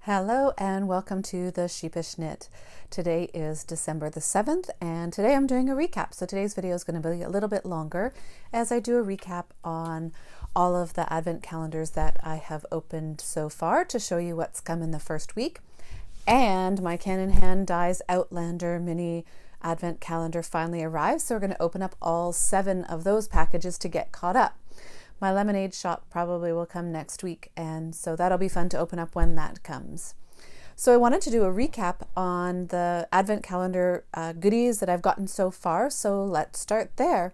Hello and welcome to the Sheepish Knit. Today is December the 7th and today I'm doing a recap. So today's video is going to be a little bit longer as I do a recap on all of the advent calendars that I have opened so far to show you what's come in the first week. And my Cannon Hand Dies Outlander mini advent calendar finally arrived. So we're going to open up all 7 of those packages to get caught up. My lemonade shop probably will come next week, and so that'll be fun to open up when that comes. So I wanted to do a recap on the advent calendar goodies that I've gotten so far, so let's start there.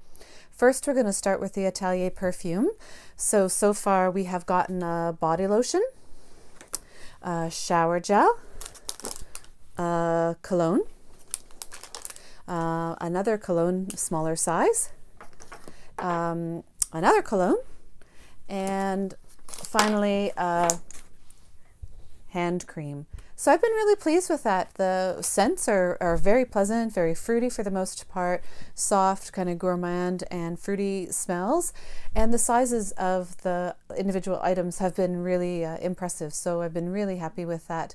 First, we're going to start with the Atelier perfume. So far we have gotten a body lotion, a shower gel, a cologne, another cologne smaller size, another cologne, and finally hand cream. So I've been really pleased with that. The scents are very pleasant, very fruity for the most part, soft, kind of gourmand and fruity smells. And the sizes of the individual items have been really impressive. So I've been really happy with that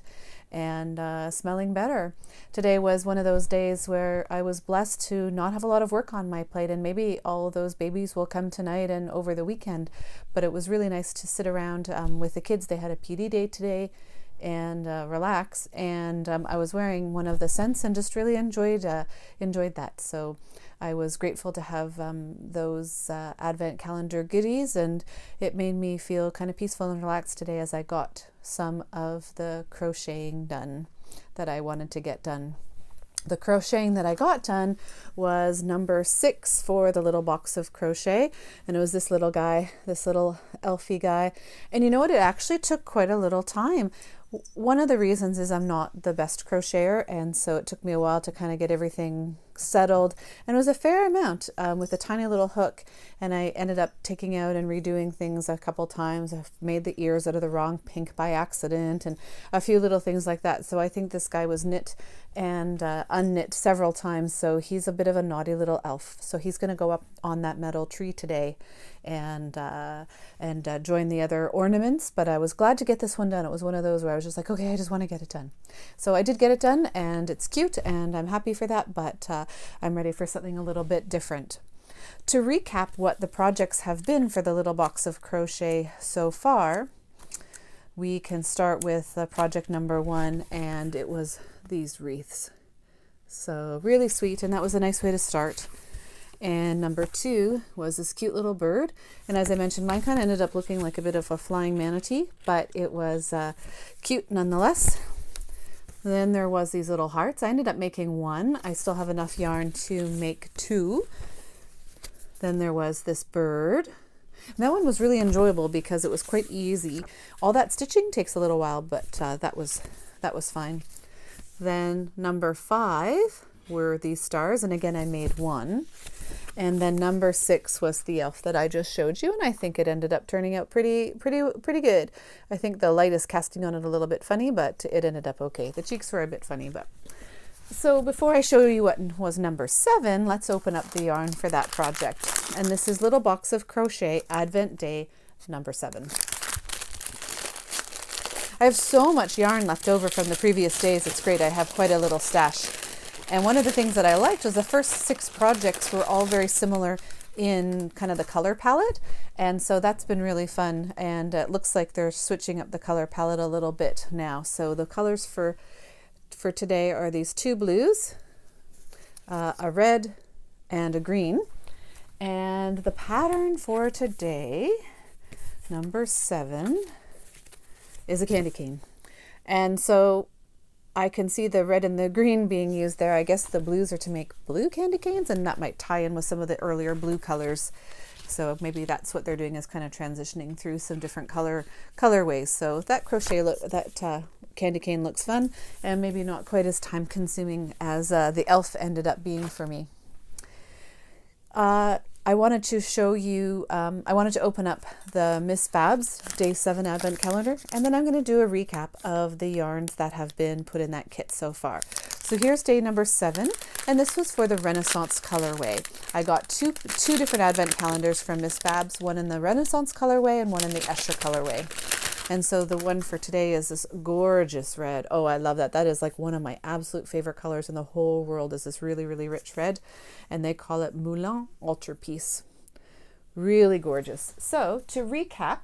and smelling better. Today was one of those days where I was blessed to not have a lot of work on my plate, and maybe all those babies will come tonight and over the weekend. But it was really nice to sit around with the kids. They had a PD day today and relax, and I was wearing one of the scents and just really enjoyed that. So I was grateful to have those advent calendar goodies, and it made me feel kind of peaceful and relaxed today as I got some of the crocheting done that I wanted to get done. The crocheting that I got done was number 6 for the little box of crochet, and it was this little guy, this little elfie guy. And you know what, it actually took quite a little time. One of the reasons is I'm not the best crocheter, and so it took me a while to kind of get everything settled, and it was a fair amount with a tiny little hook, and I ended up taking out and redoing things a couple times. I've made the ears out of the wrong pink by accident and a few little things like that. So I think this guy was knit and unknit several times, so he's a bit of a naughty little elf. So he's going to go up on that metal tree today and join the other ornaments. But I was glad to get this one done. It was one of those where I was just like, okay, I just want to get it done. So I did get it done, and it's cute, and I'm happy for that, but I'm ready for something a little bit different. To recap what the projects have been for the little box of crochet so far, we can start with project number 1, and it was these wreaths. So really sweet, and that was a nice way to start. And number 2 was this cute little bird, and as I mentioned, mine kind of ended up looking like a bit of a flying manatee, but it was cute nonetheless. Then there was these little hearts. I ended up making 1. I still have enough yarn to make 2. Then there was this bird. And that one was really enjoyable because it was quite easy. All that stitching takes a little while, but that was fine. Then number 5 were these stars, and again I made 1. And then number 6 was the elf that I just showed you, and I think it ended up turning out pretty good. I think the light is casting on it a little bit funny, but it ended up okay. The cheeks were a bit funny, but so before I show you what was number 7, let's open up the yarn for that project. And this is Little Box of Crochet Advent Day number 7. I have so much yarn left over from the previous days. It's great. I have quite a little stash. And one of the things that I liked was the first 6 projects were all very similar in kind of the color palette. And so that's been really fun. And it looks like they're switching up the color palette a little bit now. So the colors for today are these 2 blues, a red, and a green. And the pattern for today, number 7, is a candy cane. And so I can see the red and the green being used there. I guess the blues are to make blue candy canes, and that might tie in with some of the earlier blue colors. So maybe that's what they're doing, is kind of transitioning through some different colorways. So that candy cane looks fun, and maybe not quite as time consuming as the elf ended up being for me. I wanted to show you, I wanted to open up the Miss Babs Day 7 Advent Calendar, and then I'm going to do a recap of the yarns that have been put in that kit so far. So here's day number 7, and this was for the Renaissance colorway. I got two different Advent calendars from Miss Babs, one in the Renaissance colorway and one in the Escher colorway. And so the one for today is this gorgeous red. Oh, I love that. That is like one of my absolute favorite colors in the whole world, is this really, really rich red. And they call it Moulin Altarpiece. Really gorgeous. So to recap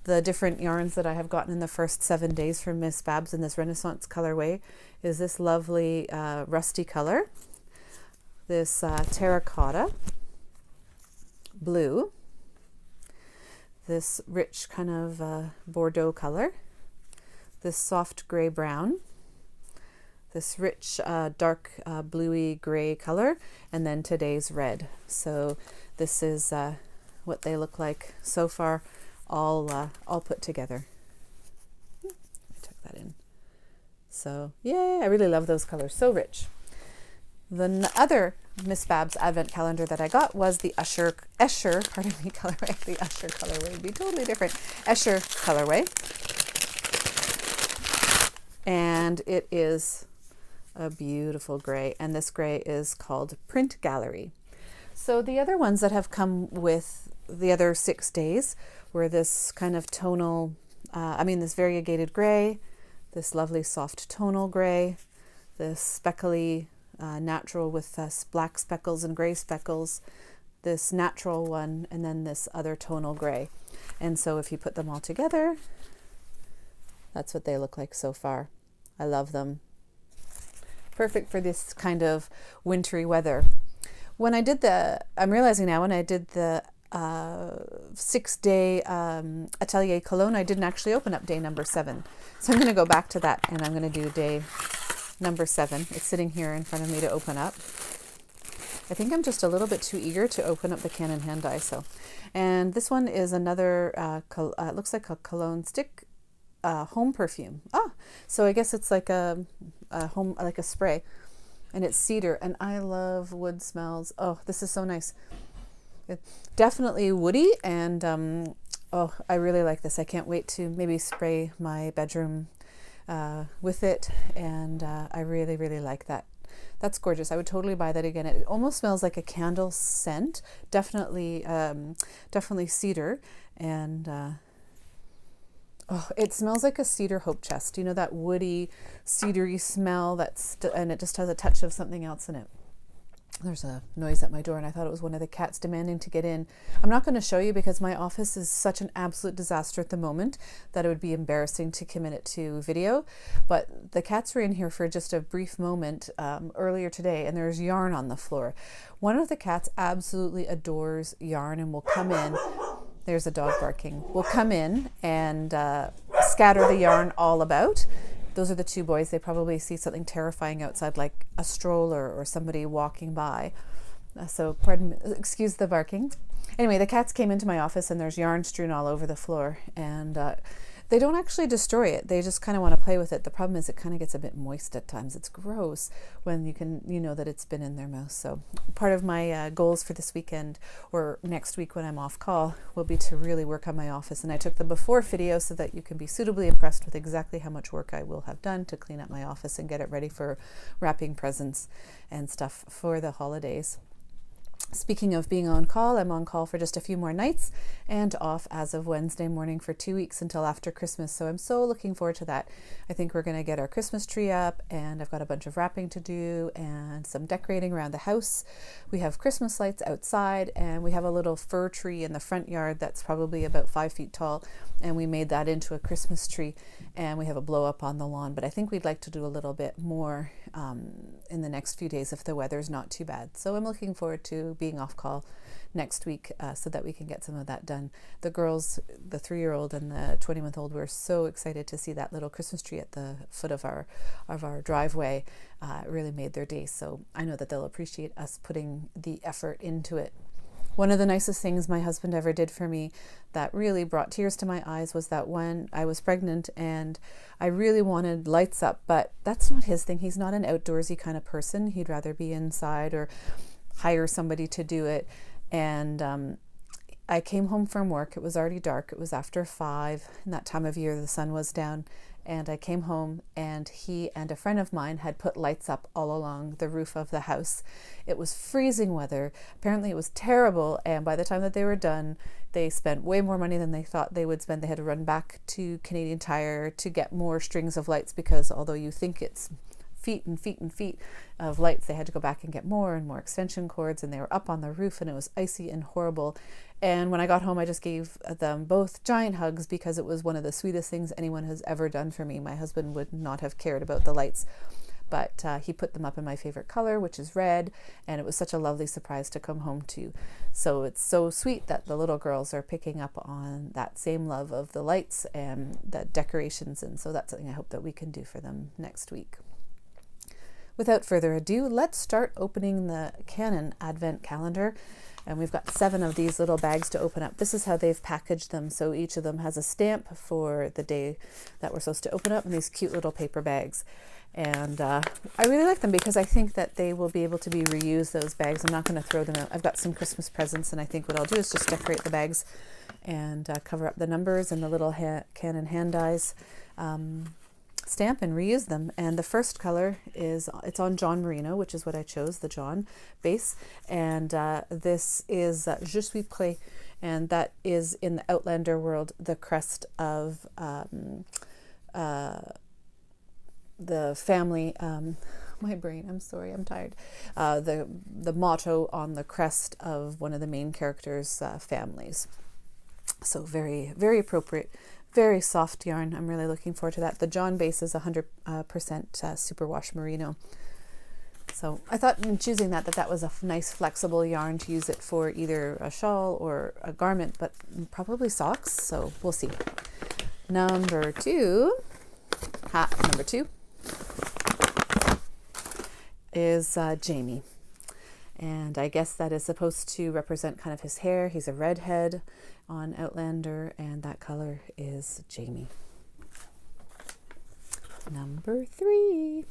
the different yarns that I have gotten in the first 7 days from Miss Babs in this Renaissance colorway is this lovely rusty color, this terracotta blue, this rich kind of Bordeaux color, this soft gray brown, this rich dark bluey gray color, and then today's red. So this is what they look like so far, all put together. I tuck that in. So yay, I really love those colors, so rich. The other Miss Babs Advent calendar that I got was the Escher colorway. The Usher colorway would be totally different. Escher colorway. And it is a beautiful gray. And this gray is called Print Gallery. So the other ones that have come with the other 6 days were this kind of tonal, this variegated gray, this lovely soft tonal gray, this speckly natural with black speckles and gray speckles, this natural one, and then this other tonal gray. And so if you put them all together, that's what they look like so far. I love them. Perfect for this kind of wintry weather. When I did I'm realizing now, when I did the 6-day Atelier Cologne, I didn't actually open up day number 7. So I'm going to go back to that, and I'm going to do day number 7. It's sitting here in front of me to open up. I think I'm just a little bit too eager to open up the Canon hand die. And this one is another, it looks like a cologne stick home perfume. So I guess it's like a home, like a spray, and it's cedar, and I love wood smells. Oh, this is so nice. It's definitely woody, and I really like this. I can't wait to maybe spray my bedroom with it, and I really, really like that. That's gorgeous. I would totally buy that again. It almost smells like a candle scent. Definitely cedar, and it smells like a cedar hope chest. You know, that woody, cedary smell and it just has a touch of something else in it. There's a noise at my door, and I thought it was one of the cats demanding to get in. I'm not going to show you because my office is such an absolute disaster at the moment that it would be embarrassing to commit it to video. But the cats were in here for just a brief moment earlier today, and there's yarn on the floor. One of the cats absolutely adores yarn and will come in. There's a dog barking. Will come in and scatter the yarn all about. Those are the 2 boys. They probably see something terrifying outside, like a stroller or somebody walking by. So excuse the barking. Anyway, the cats came into my office, and there's yarn strewn all over the floor, and they don't actually destroy it. They just kind of want to play with it. The problem is it kind of gets a bit moist at times. It's gross when you know that it's been in their mouth. So part of my goals for this weekend or next week when I'm off call will be to really work on my office. And I took the before video so that you can be suitably impressed with exactly how much work I will have done to clean up my office and get it ready for wrapping presents and stuff for the holidays. Speaking of being on call, I'm on call for just a few more nights and off as of Wednesday morning for 2 weeks until after Christmas. So I'm so looking forward to that. I think we're going to get our Christmas tree up, and I've got a bunch of wrapping to do and some decorating around the house. We have Christmas lights outside, and we have a little fir tree in the front yard that's probably about 5 feet tall, and we made that into a Christmas tree, and we have a blow up on the lawn. But I think we'd like to do a little bit more in the next few days if the weather's not too bad. So I'm looking forward to being off call next week so that we can get some of that done. The girls, the 3-year-old and the 20-month-old, were so excited to see that little Christmas tree at the foot of our driveway. It really made their day. So I know that they'll appreciate us putting the effort into it. One of the nicest things my husband ever did for me that really brought tears to my eyes was that when I was pregnant and I really wanted lights up, but that's not his thing. He's not an outdoorsy kind of person. He'd rather be inside or hire somebody to do it. And I came home from work. It was already dark. It was after 5. In that time of year, the sun was down. And I came home, and he and a friend of mine had put lights up all along the roof of the house. It was freezing weather. Apparently it was terrible. And by the time that they were done, they spent way more money than they thought they would spend. They had to run back to Canadian Tire to get more strings of lights, because although you think it's feet and feet and feet of lights, they had to go back and get more and more extension cords, and they were up on the roof, and it was icy and horrible. And when I got home, I just gave them both giant hugs, because it was one of the sweetest things anyone has ever done for me. My husband would not have cared about the lights, but he put them up in my favorite color, which is red, and it was such a lovely surprise to come home to. So it's so sweet that the little girls are picking up on that same love of the lights and the decorations, and so that's something I hope that we can do for them next week. Without further ado, let's start opening the Canon Advent Calendar. And we've got 7 of these little bags to open up. This is how they've packaged them. So each of them has a stamp for the day that we're supposed to open up, in these cute little paper bags. And I really like them because I think that they will be able to be reused, those bags. I'm not going to throw them out. I've got some Christmas presents, and I think what I'll do is just decorate the bags and cover up the numbers and the little Canon hand dies. Stamp and reuse them. And the first color is, it's on John Merino, which is what I chose, the John base. And this is Je suis prêt, and that is in the Outlander world the crest of the family. My brain, I'm sorry, I'm tired. The motto on the crest of one of the main characters' families. So very, very appropriate. Very soft yarn. I'm really looking forward to that. The John base is 100% superwash merino. So I thought in choosing that was a nice flexible yarn to use it for either a shawl or a garment, but probably socks. So we'll see. Number two is Jamie. And I guess that is supposed to represent kind of his hair. He's a redhead on Outlander, and that color is Jamie. Number 3.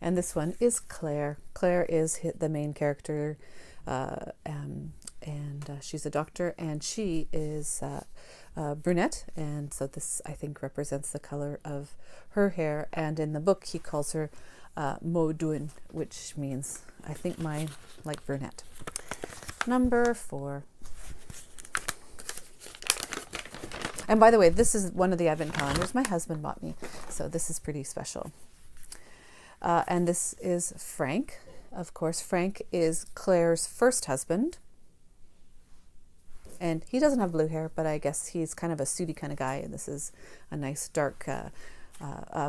And this one is Claire. Claire is the main character, and she's a doctor, and she is brunette, and so this, I think, represents the color of her hair. And in the book, he calls her Modun, which means, I think, like brunette. Number 4. And by the way, this is one of the Advent calendars my husband bought me, so this is pretty special. And this is Frank. Of course, Frank is Claire's first husband. And he doesn't have blue hair, but I guess he's kind of a suity kind of guy. And this is a nice dark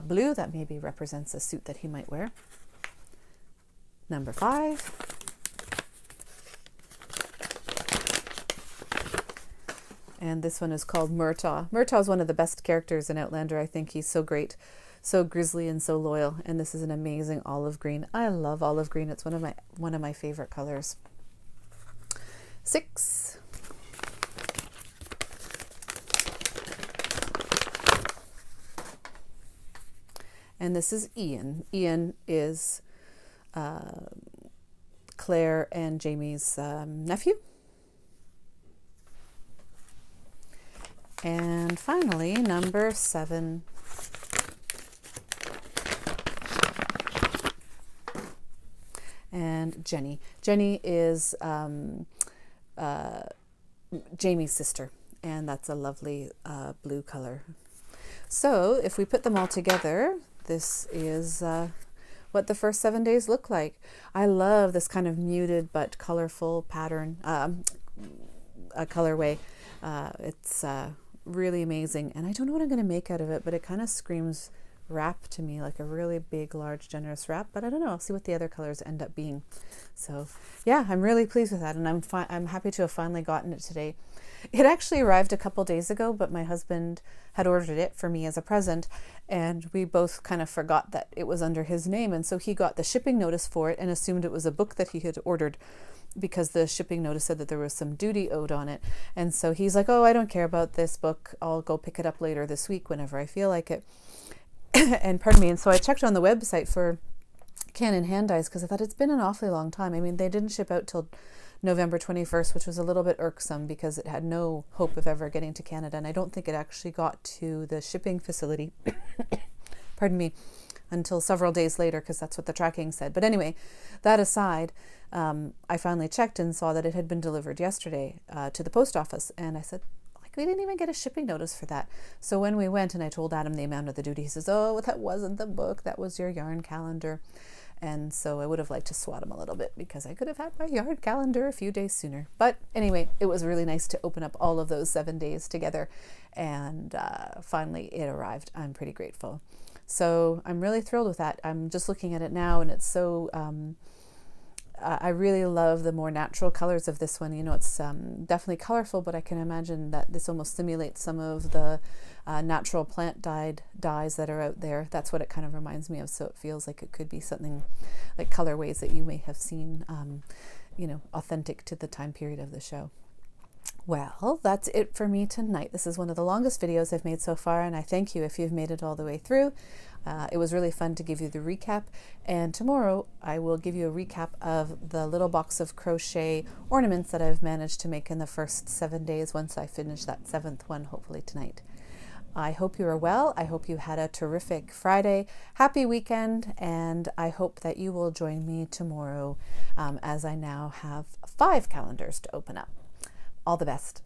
blue that maybe represents a suit that he might wear. Number 5. And this one is called Murtaugh. Murtaugh is one of the best characters in Outlander. I think he's so great, so grisly and so loyal. And this is an amazing olive green. I love olive green. It's one of my favorite colors. 6. And this is Ian. Ian is Claire and Jamie's nephew. And finally, number 7. And Jenny. Jenny is Jamie's sister, and that's a lovely blue color. So if we put them all together, this is what the first 7 days look like. I love this kind of muted but colorful pattern, colorway. It's really amazing, and I don't know what I'm going to make out of it, but it kind of screams wrap to me, like a really big, large, generous wrap. But I don't know. I'll see what the other colors end up being. So yeah, I'm really pleased with that, and I'm happy to have finally gotten it today. It actually arrived a couple days ago, but my husband had ordered it for me as a present, and we both kind of forgot that it was under his name, and so he got the shipping notice for it and assumed it was a book that he had ordered, because the shipping notice said that there was some duty owed on it. And so he's like, oh, I don't care about this book. I'll go pick it up later this week whenever I feel like it. And pardon me. And so I checked on the website for Canon hand dyes because I thought it's been an awfully long time. I mean, they didn't ship out till November 21st, which was a little bit irksome because it had no hope of ever getting to Canada. And I don't think it actually got to the shipping facility, pardon me, until several days later, because that's what the tracking said. But anyway, that aside, I finally checked and saw that it had been delivered yesterday to the post office. And I said, like, we didn't even get a shipping notice for that. So when we went and I told Adam the amount of the duty, he says, oh, that wasn't the book. That was your yarn calendar. And so I would have liked to swat him a little bit because I could have had my yarn calendar a few days sooner. But anyway, it was really nice to open up all of those 7 days together. And finally it arrived. I'm pretty grateful. So I'm really thrilled with that. I'm just looking at it now and it's so, I really love the more natural colors of this one. You know, it's definitely colorful, but I can imagine that this almost simulates some of the natural plant dyed dyes that are out there. That's what it kind of reminds me of. So it feels like it could be something like colorways that you may have seen, you know, authentic to the time period of the show. Well, that's it for me tonight. This is one of the longest videos I've made so far, and I thank you if you've made it all the way through. It was really fun to give you the recap, and tomorrow I will give you a recap of the little box of crochet ornaments that I've managed to make in the first 7 days once I finish that 7th one, hopefully tonight. I hope you are well. I hope you had a terrific Friday. Happy weekend, and I hope that you will join me tomorrow as I now have 5 calendars to open up. All the best.